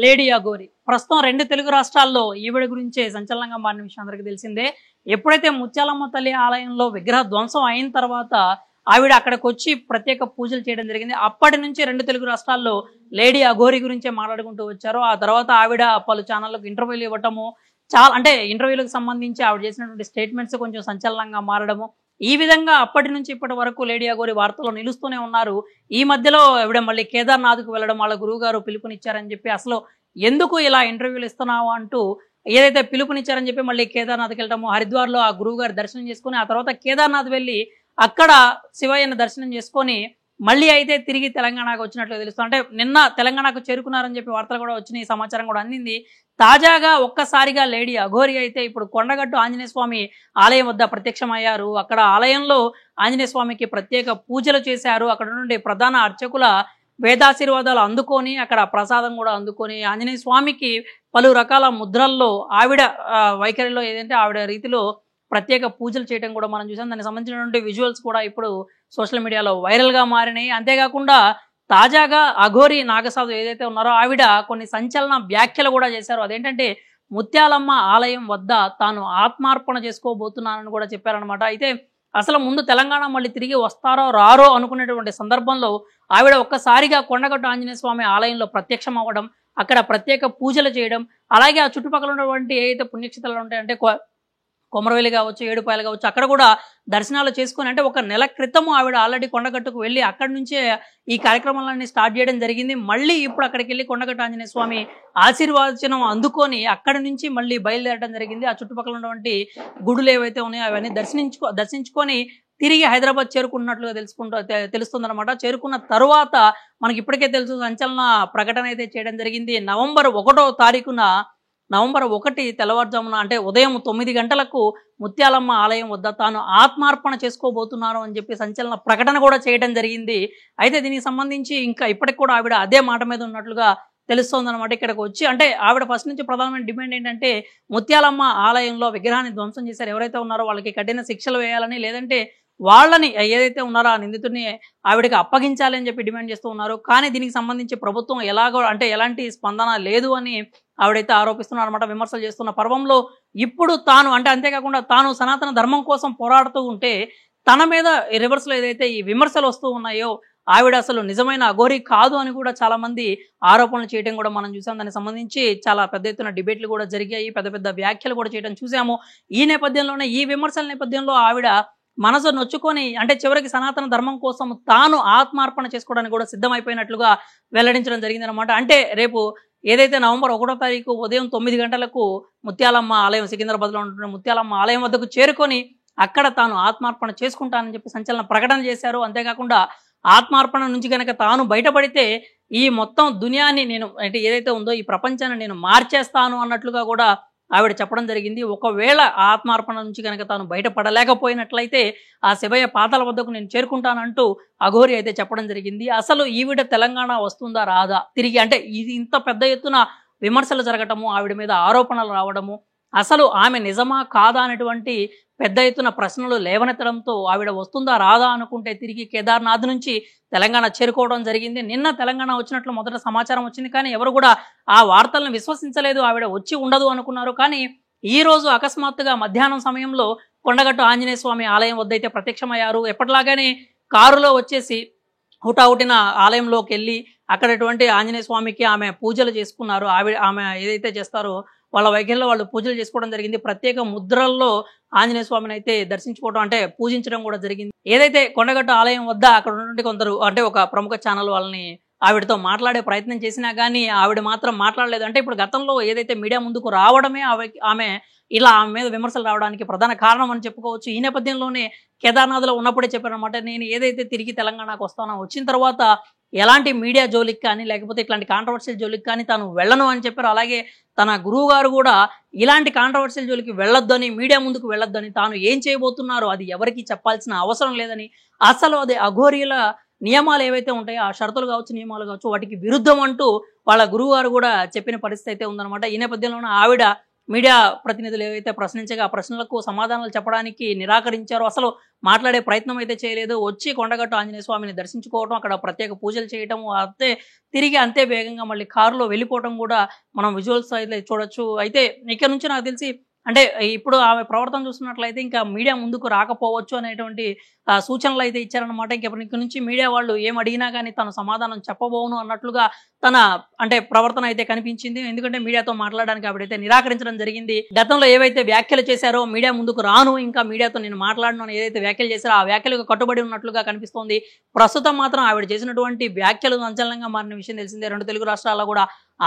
Lady Aghori ప్రస్తుతం 2 తెలుగు రాష్ట్రాల్లో ఈవిడ గురించే సంచలనంగా మారిన విషయం అందరికీ తెలిసిందే. ఎప్పుడైతే ముత్యాలమ్మ తల్లి ఆలయంలో విగ్రహ ధ్వంసం అయిన తర్వాత ఆవిడ అక్కడికి వచ్చి ప్రత్యేక పూజలు చేయడం జరిగింది. అప్పటి నుంచి 2 తెలుగు రాష్ట్రాల్లో లేడీ అఘోరి గురించే మాట్లాడుకుంటూ వచ్చారు. ఆ తర్వాత ఆవిడ పలు ఛానళ్లకు ఇంటర్వ్యూలు ఇవ్వటము, చాలా అంటే ఇంటర్వ్యూలకు సంబంధించి ఆవిడ చేసినటువంటి స్టేట్మెంట్స్ కొంచెం సంచలనంగా మారడము, ఈ విధంగా అప్పటి నుంచి ఇప్పటి వరకు లేడీ అఘోరి వార్తల్లో నిలుస్తూనే ఉన్నారు. ఈ మధ్యలో ఆవిడ మళ్ళీ కేదార్నాథ్కు వెళ్ళడం, వాళ్ళ గురువు గారు పిలుపునిచ్చారని చెప్పి అసలు ఎందుకు ఇలా ఇంటర్వ్యూలు ఇస్తున్నావు అంటూ ఏదైతే పిలుపునిచ్చారని చెప్పి మళ్ళీ కేదార్నాథ్కి వెళ్ళటము, హరిద్వార్లో ఆ గురువు గారి దర్శనం చేసుకుని ఆ తర్వాత కేదార్నాథ్ వెళ్ళి అక్కడ శివయ్యను దర్శనం చేసుకొని మళ్ళీ అయితే తిరిగి తెలంగాణకు వచ్చినట్లు తెలుస్తుంది. అంటే నిన్న తెలంగాణకు చేరుకున్నారని చెప్పి వార్తలు కూడా వచ్చినాయి, సమాచారం కూడా అందింది. తాజాగా ఒక్కసారిగా లేడీ అఘోరి అయితే ఇప్పుడు కొండగట్టు ఆంజనేయ స్వామి ఆలయం వద్ద ప్రత్యక్షమయ్యారు. అక్కడ ఆలయంలో ఆంజనేయ స్వామికి ప్రత్యేక పూజలు చేశారు. అక్కడ నుండి ప్రధాన అర్చకుల వేదాశీర్వాదాలు అందుకొని అక్కడ ప్రసాదం కూడా అందుకొని ఆంజనేయ స్వామికి పలు రకాల ముద్రల్లో ఆవిడ వైఖరిలో ఏదంటే ఆవిడ రీతిలో ప్రత్యేక పూజలు చేయడం కూడా మనం చూసాం. దానికి సంబంధించినటువంటి విజువల్స్ కూడా ఇప్పుడు సోషల్ మీడియాలో వైరల్గా మారినాయి. అంతేకాకుండా తాజాగా అఘోరి నాగసాధు ఏదైతే ఉన్నారో ఆవిడ కొన్ని సంచలన వ్యాఖ్యలు కూడా చేశారు. అదేంటంటే ముత్యాలమ్మ ఆలయం వద్ద తాను ఆత్మార్పణ చేసుకోబోతున్నానని కూడా చెప్పారనమాట. అయితే అసలు ముందు తెలంగాణ మళ్ళీ తిరిగి వస్తారో రారో అనుకునేటువంటి సందర్భంలో ఆవిడ ఒక్కసారిగా కొండగట్టు ఆంజనేయ స్వామి ఆలయంలో ప్రత్యక్షం అవ్వడం, అక్కడ ప్రత్యేక పూజలు చేయడం, అలాగే ఆ చుట్టుపక్కల ఉన్నటువంటి ఏదైతే పుణ్యక్షేత్రాలు ఉంటాయంటే కొమరవెల్లి కావచ్చు, ఏడుపాయలు కావచ్చు, అక్కడ కూడా దర్శనాలు చేసుకుని అంటే ఒక నెల క్రితము ఆవిడ ఆల్రెడీ కొండగట్టుకు వెళ్ళి అక్కడి నుంచే ఈ కార్యక్రమాలన్నీ స్టార్ట్ చేయడం జరిగింది. మళ్ళీ ఇప్పుడు అక్కడికి వెళ్ళి కొండగట్టు ఆంజనేయ స్వామి ఆశీర్వచనం అందుకొని అక్కడి నుంచి మళ్ళీ బయలుదేరడం జరిగింది. ఆ చుట్టుపక్కల ఉన్నటువంటి గుడులు ఏవైతే ఉన్నాయో అవన్నీ దర్శించుకొని తిరిగి హైదరాబాద్ చేరుకున్నట్లుగా తెలుస్తుందన్నమాట. చేరుకున్న తరువాత మనకి ఇప్పటికే తెలుసు సంచలన ప్రకటన అయితే చేయడం జరిగింది. నవంబర్ 1వ తారీఖున నవంబర్ 1 తెల్లవారుజామున అంటే ఉదయం 9 గంటలకు ముత్యాలమ్మ ఆలయం వద్ద తాను ఆత్మార్పణ చేసుకోబోతున్నాను అని చెప్పి సంచలన ప్రకటన కూడా చేయడం జరిగింది. అయితే దీనికి సంబంధించి ఇంకా ఇప్పటికి కూడా ఆవిడ అదే మాట మీద ఉన్నట్లుగా తెలుస్తోందన్నమాట. ఇక్కడికి వచ్చి అంటే ఆవిడ ఫస్ట్ నుంచి ప్రధానమైన డిమాండ్ ఏంటంటే ముత్యాలమ్మ ఆలయంలో విగ్రహాన్ని ధ్వంసం చేశారు ఎవరైతే ఉన్నారో వాళ్ళకి కఠిన శిక్షలు వేయాలని, లేదంటే వాళ్ళని ఏదైతే ఉన్నారో ఆ నిందితుడిని ఆవిడకి అప్పగించాలి అని చెప్పి డిమాండ్ చేస్తూ ఉన్నారు. కానీ దీనికి సంబంధించి ప్రభుత్వం ఎలాగో అంటే ఎలాంటి స్పందన లేదు అని ఆవిడైతే ఆరోపిస్తున్నారు అనమాట. విమర్శలు చేస్తున్న పర్వంలో ఇప్పుడు తాను అంటే అంతేకాకుండా తాను సనాతన ధర్మం కోసం పోరాడుతూ ఉంటే తన మీద రివర్స్లో ఏదైతే ఈ విమర్శలు వస్తూ ఉన్నాయో ఆవిడ అసలు నిజమైన అఘోరి కాదు అని కూడా చాలా మంది ఆరోపణలు చేయడం కూడా మనం చూసాం. దానికి సంబంధించి చాలా పెద్ద ఎత్తున డిబేట్లు కూడా జరిగాయి, పెద్ద పెద్ద వ్యాఖ్యలు కూడా చేయడం చూసాము. ఈ నేపథ్యంలోనే ఈ విమర్శల నేపథ్యంలో ఆవిడ మనసు నొచ్చుకొని అంటే చివరికి సనాతన ధర్మం కోసం తాను ఆత్మార్పణ చేసుకోవడానికి కూడా సిద్ధమైపోయినట్లుగా వెల్లడించడం జరిగిందనమాట. అంటే రేపు ఏదైతే నవంబర్ 1వ తారీఖు ఉదయం 9 గంటలకు ముత్యాలమ్మ ఆలయం సికింద్రాబాద్లో ఉంటున్న ముత్యాలమ్మ ఆలయం వద్దకు చేరుకొని అక్కడ తాను ఆత్మార్పణ చేసుకుంటానని చెప్పి సంచలన ప్రకటన చేశారు. అంతేకాకుండా ఆత్మార్పణ నుంచి కనుక తాను బయటపడితే ఈ మొత్తం దునియాని నేను అంటే ఏదైతే ఉందో ఈ ప్రపంచాన్ని నేను మార్చేస్తాను అన్నట్లుగా కూడా ఆవిడ చెప్పడం జరిగింది. ఒకవేళ ఆత్మార్పణ నుంచి కనుక తాను బయటపడలేకపోయినట్లయితే ఆ శివయ్య పాదాల వద్దకు నేను చేరుకుంటానంటూ అఘోరి అయితే చెప్పడం జరిగింది. అసలు ఈవిడ తెలంగాణ వస్తుందా రాదా తిరిగి అంటే ఇది ఇంత పెద్ద ఎత్తున విమర్శలు జరగటము, ఆవిడ మీద ఆరోపణలు రావడము, అసలు ఆమె నిజమా కాదా అనేటువంటి పెద్ద ఎత్తున ప్రశ్నలు లేవనెత్తడంతో ఆవిడ వస్తుందా రాదా అనుకుంటే తిరిగి కేదార్నాథ్ నుంచి తెలంగాణ చేరుకోవడం జరిగింది. నిన్న తెలంగాణ వచ్చినట్లు మొదట సమాచారం వచ్చింది, కానీ ఎవరు కూడా ఆ వార్తలను విశ్వసించలేదు. ఆవిడ వచ్చి ఉండదు అనుకున్నారు. కానీ ఈ రోజు అకస్మాత్తుగా మధ్యాహ్నం సమయంలో కొండగట్టు ఆంజనేయ స్వామి ఆలయం వద్ద అయితే ప్రత్యక్షమయ్యారు. ఎప్పటిలాగానే కారులో వచ్చేసి హుటాహుటిన ఆలయంలోకి వెళ్ళి అక్కడటువంటి ఆంజనేయ స్వామికి ఆమె పూజలు చేసుకున్నారు. ఆమె ఏదైతే చేస్తారో వాళ్ళ వైఖరిలో వాళ్ళు పూజలు చేసుకోవడం జరిగింది. ప్రత్యేక ముద్రల్లో ఆంజనేయ స్వామిని అయితే దర్శించుకోవడం అంటే పూజించడం కూడా జరిగింది. ఏదైతే కొండగట్టు ఆలయం వద్ద అక్కడ ఉన్నటువంటి కొందరు అంటే ఒక ప్రముఖ ఛానల్ వాళ్ళని ఆవిడతో మాట్లాడే ప్రయత్నం చేసినా కానీ ఆవిడ మాత్రం మాట్లాడలేదు. అంటే ఇప్పుడు గతంలో ఏదైతే మీడియా ముందుకు రావడమే ఆమె ఇలా ఆమె మీద విమర్శలు రావడానికి ప్రధాన కారణం అని చెప్పుకోవచ్చు. ఈ నేపథ్యంలోనే కేదార్నాథ్లో ఉన్నప్పుడే చెప్పారనమాట, నేను ఏదైతే తిరిగి తెలంగాణకు వస్తానో వచ్చిన తర్వాత ఎలాంటి మీడియా జోలికి కానీ లేకపోతే ఇట్లాంటి కాంట్రవర్షియల్ జోలికి కానీ తాను వెళ్ళను అని చెప్పారు. అలాగే తన గురువు గారు కూడా ఇలాంటి కాంట్రవర్షియల్ జోలికి వెళ్ళొద్దని, మీడియా ముందుకు వెళ్ళొద్దని, తాను ఏం చేయబోతున్నారో అది ఎవరికి చెప్పాల్సిన అవసరం లేదని, అసలు అది అఘోరీల నియమాలు ఏవైతే ఉంటాయో ఆ షరతులు కావచ్చు, నియమాలు కావచ్చు వాటికి విరుద్ధం అంటూ వాళ్ళ గురువు గారు కూడా చెప్పిన పరిస్థితి అయితే ఉందన్నమాట. ఈ నేపథ్యంలోనే ఆవిడ మీడియా ప్రతినిధులు ఏవైతే ప్రశ్నించగా ఆ ప్రశ్నలకు సమాధానాలు చెప్పడానికి నిరాకరించారో, అసలు మాట్లాడే ప్రయత్నం అయితే చేయలేదు. వచ్చి కొండగట్టు ఆంజనేయ స్వామిని దర్శించుకోవటం, అక్కడ ప్రత్యేక పూజలు చేయటం, తిరిగి అంతే వేగంగా మళ్ళీ కారులో వెళ్ళిపోవటం కూడా మనం విజువల్స్ అయితే చూడొచ్చు. అయితే ఇక్కడ నుంచి నాకు తెలిసి అంటే ఇప్పుడు ఆమె ప్రవర్తన చూస్తున్నట్లయితే ఇంకా మీడియా ముందుకు రాకపోవచ్చు అనేటువంటి సూచనలు అయితే ఇచ్చారనమాట. ఇక్కడ నుంచి మీడియా వాళ్ళు ఏం అడిగినా కానీ తను సమాధానం చెప్పబోను అన్నట్లుగా తన అంటే ప్రవర్తన అయితే కనిపించింది. ఎందుకంటే మీడియాతో మాట్లాడడానికి ఆవిడైతే నిరాకరించడం జరిగింది. గతంలో ఏవైతే వ్యాఖ్యలు చేశారో మీడియా ముందుకు రాను, ఇంకా మీడియాతో నేను మాట్లాడను అని ఏదైతే వ్యాఖ్యలు చేశారో ఆ వ్యాఖ్యలకు కట్టుబడి ఉన్నట్లుగా కనిపిస్తోంది. ప్రస్తుతం మాత్రం ఆవిడ చేసినటువంటి వ్యాఖ్యలు సంచలనంగా మారిన విషయం తెలిసిందే. 2 తెలుగు రాష్ట్రాల్లో కూడా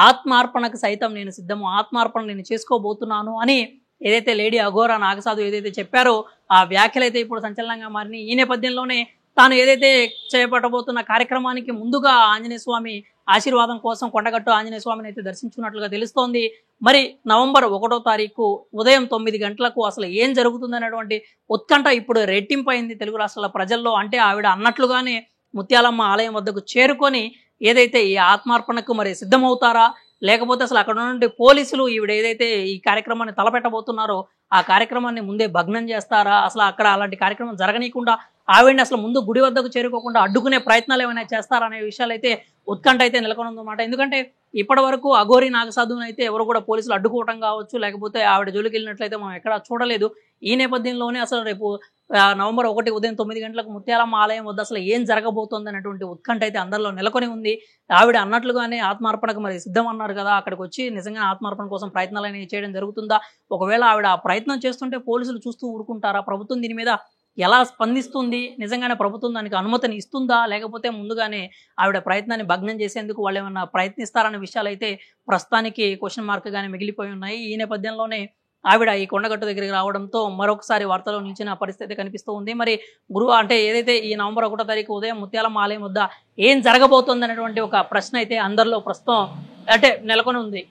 ఆత్మార్పణకు సైతం నేను సిద్ధము, ఆత్మార్పణ నేను చేసుకోబోతున్నాను అని ఏదైతే లేడీ అఘోరా నాగసాధు ఏదైతే చెప్పారో ఆ వ్యాఖ్యలు అయితే ఇప్పుడు సంచలనంగా మారినాయి. ఈ నేపథ్యంలోనే తాను ఏదైతే చేపట్టబోతున్న కార్యక్రమానికి ముందుగా ఆంజనేయ స్వామి ఆశీర్వాదం కోసం కొండగట్టు ఆంజనేయ స్వామిని అయితే దర్శించుకున్నట్లుగా తెలుస్తోంది. మరి నవంబర్ 1వ తారీఖు ఉదయం 9 గంటలకు అసలు ఏం జరుగుతుందనేటువంటి ఉత్కంఠ ఇప్పుడు రెట్టింపైంది తెలుగు రాష్ట్రాల ప్రజల్లో. అంటే ఆవిడ అన్నట్లుగానే ముత్యాలమ్మ ఆలయం వద్దకు చేరుకొని ఏదైతే ఈ ఆత్మార్పణకు మరి సిద్ధమవుతారా, లేకపోతే అసలు అక్కడ నుండి పోలీసులు ఈవిడ ఏదైతే ఈ కార్యక్రమాన్ని తలపెట్టబోతున్నారో ఆ కార్యక్రమాన్ని ముందే భగ్నం చేస్తారా, అసలు అక్కడ అలాంటి కార్యక్రమం జరగనీయకుండా ఆవిడని అసలు ముందు గుడి వద్దకు చేరుకోకుండా అడ్డుకునే ప్రయత్నాలు ఏమైనా చేస్తారా అనే విషయాలు అయితే ఉత్కంఠ అయితే నెలకొనుందన్నమాట. ఎందుకంటే ఇప్పటి వరకు అఘోరి నాగసాధువుని అయితే ఎవరు కూడా పోలీసులు అడ్డుకోవటం కావచ్చు, లేకపోతే ఆవిడ జోలికి వెళ్ళినట్లయితే మనం ఎక్కడా చూడలేదు. ఈ నేపథ్యంలోనే అసలు రేపు నవంబర్ 1 ఉదయం 9 గంటలకు ముత్యాలమ్మ ఆలయం వద్ద అసలు ఏం జరగబోతోంది అనేటువంటి ఉత్కంఠ అయితే అందరిలో నెలకొని ఉంది. ఆవిడ అన్నట్లుగానే ఆత్మార్పణకు మరి సిద్ధం అన్నారు కదా, అక్కడికి వచ్చి నిజంగా ఆత్మార్పణ కోసం ప్రయత్నాలు అనేవి చేయడం జరుగుతుందా? ఒకవేళ ఆవిడ ఆ ప్రయత్నం చేస్తుంటే పోలీసులు చూస్తూ ఊరుకుంటారా? ప్రభుత్వం దీని మీద ఎలా స్పందిస్తుంది? నిజంగానే ప్రభుత్వం దానికి అనుమతిని ఇస్తుందా, లేకపోతే ముందుగానే ఆవిడ ప్రయత్నాన్ని భగ్నం చేసేందుకు వాళ్ళు ఏమన్నా ప్రయత్నిస్తారనే విషయాలు అయితే ప్రస్తుతానికి క్వశ్చన్ మార్క్ గానే మిగిలిపోయి ఉన్నాయి. ఈ నేపథ్యంలోనే ఆవిడ ఈ కొండగట్టు దగ్గరికి రావడంతో మరొకసారి వార్తలో నిలిచిన పరిస్థితి కనిపిస్తూ ఉంది. మరి అంటే ఏదైతే ఈ నవంబర్ 1వ తారీఖు ఉదయం ముత్యాలమ్మ ఆలయం వద్ద ఏం జరగబోతోంది అనేటువంటి ఒక ప్రశ్న అయితే అందరిలో ప్రస్తుతం అంటే నెలకొని ఉంది.